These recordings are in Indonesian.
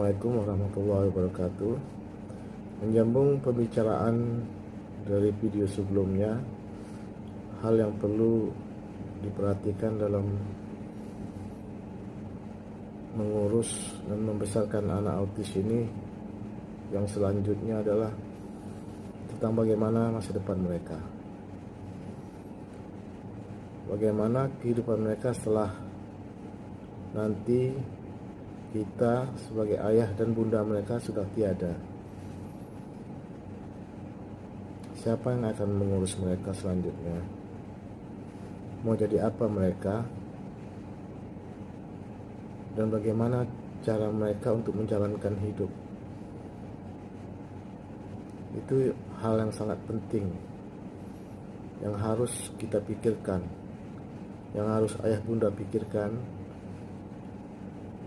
Assalamualaikum warahmatullahi wabarakatuh. Menyambung pembicaraan dari video sebelumnya, hal yang perlu diperhatikan dalam mengurus dan membesarkan anak autis ini yang selanjutnya adalah tentang bagaimana masa depan mereka. Bagaimana kehidupan mereka setelah nanti kita sebagai ayah dan bunda mereka sudah tiada. Siapa yang akan mengurus mereka selanjutnya? Mau jadi apa mereka? Dan bagaimana cara mereka untuk menjalankan hidup? Itu hal yang sangat penting, yang harus kita pikirkan, yang harus ayah bunda pikirkan.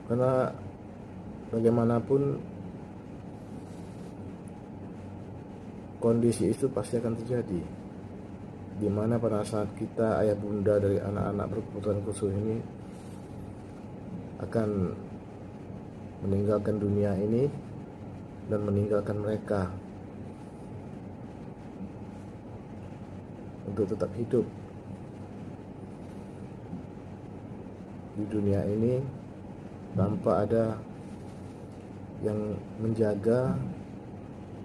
Karena bagaimanapun kondisi itu pasti akan terjadi, di mana pada saat kita ayah bunda dari anak-anak berkebutuhan khusus ini akan meninggalkan dunia ini dan meninggalkan mereka untuk tetap hidup di dunia ini tanpa ada yang menjaga,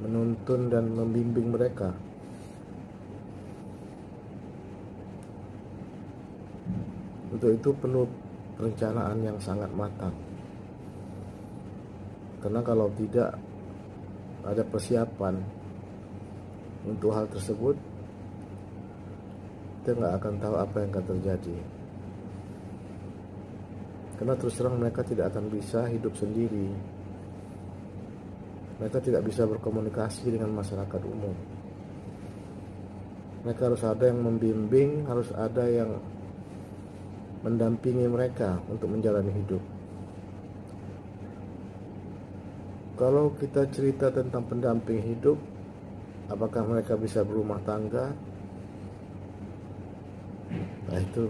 menuntun dan membimbing mereka. Untuk itu perlu perencanaan yang sangat matang. Karena kalau tidak ada persiapan untuk hal tersebut, kita nggak akan tahu apa yang akan terjadi. Karena terus terang mereka tidak akan bisa hidup sendiri. Mereka tidak bisa berkomunikasi dengan masyarakat umum. Mereka harus ada yang membimbing, harus ada yang mendampingi mereka untuk menjalani hidup. Kalau kita cerita tentang pendamping hidup, apakah mereka bisa berumah tangga? Nah, itu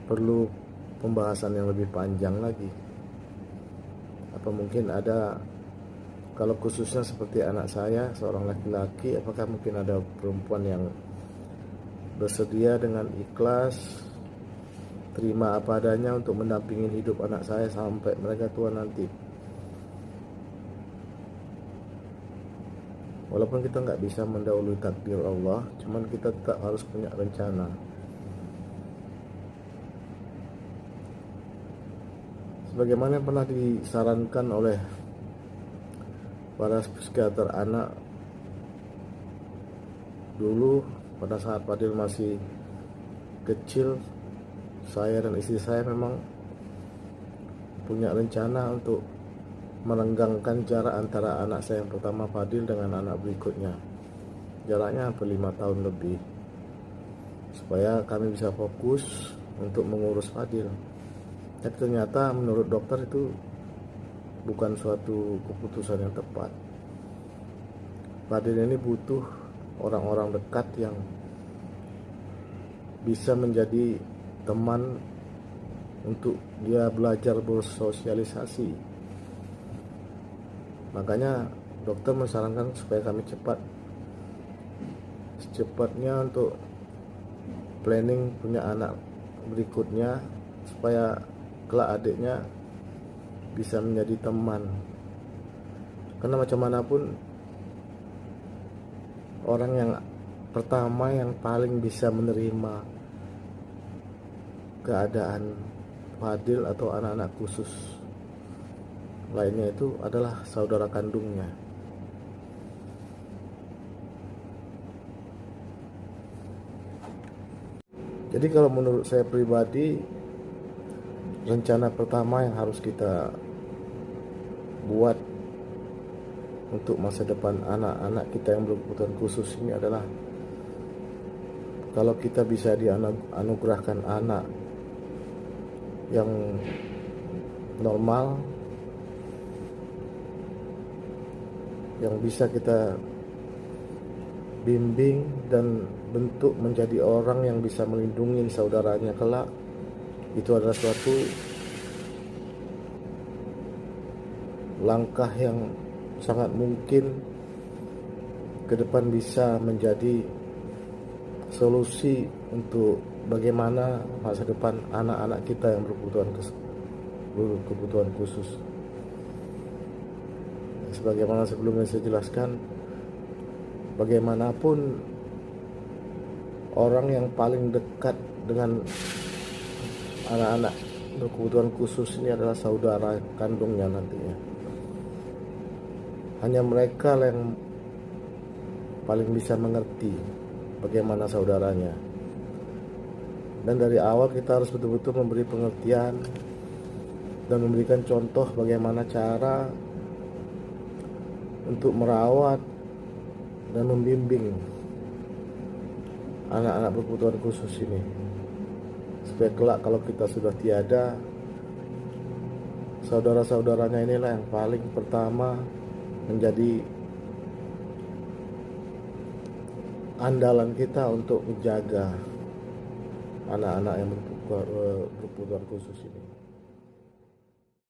perlu pembahasan yang lebih panjang lagi. Apa mungkin ada, kalau khususnya seperti anak saya, seorang laki-laki, apakah mungkin ada perempuan yang bersedia dengan ikhlas terima apa adanya untuk mendampingi hidup anak saya sampai mereka tua nanti? Walaupun kita nggak bisa mendahului takdir Allah, cuman kita tetap harus punya rencana. Sebagaimana pernah disarankan oleh para psikiater anak dulu pada saat Fadil masih kecil, saya dan istri saya memang punya rencana untuk merenggangkan jarak antara anak saya yang pertama Fadil dengan anak berikutnya. Jaraknya hampir 5 tahun lebih, supaya kami bisa fokus untuk mengurus Fadil. Tapi ternyata menurut dokter itu bukan suatu keputusan yang tepat. Fadil ini butuh orang-orang dekat yang bisa menjadi teman untuk dia belajar bersosialisasi. Makanya dokter menyarankan supaya kami secepatnya untuk planning punya anak berikutnya, supaya kelak adiknya bisa menjadi teman. Karena macam manapun orang yang pertama yang paling bisa menerima keadaan Fadil atau anak-anak khusus lainnya itu adalah saudara kandungnya. Jadi kalau menurut saya pribadi, rencana pertama yang harus kita buat untuk masa depan anak-anak kita yang berkebutuhan khusus ini adalah, kalau kita bisa dianugerahkan anak yang normal, yang bisa kita bimbing dan bentuk menjadi orang yang bisa melindungi saudaranya kelak, itu adalah suatu langkah yang sangat mungkin ke depan bisa menjadi solusi untuk bagaimana masa depan anak-anak kita yang berkebutuhan khusus. Sebagaimana sebelumnya saya jelaskan, bagaimanapun orang yang paling dekat dengan anak-anak berkebutuhan khusus ini adalah saudara kandungnya nantinya. Hanya mereka yang paling bisa mengerti bagaimana saudaranya. Dan dari awal kita harus betul-betul memberi pengertian dan memberikan contoh bagaimana cara untuk merawat dan membimbing anak-anak berkebutuhan khusus ini, supaya kelak kalau kita sudah tiada, saudara-saudaranya inilah yang paling pertama menjadi andalan kita untuk menjaga anak-anak yang berkebutuhan khusus ini.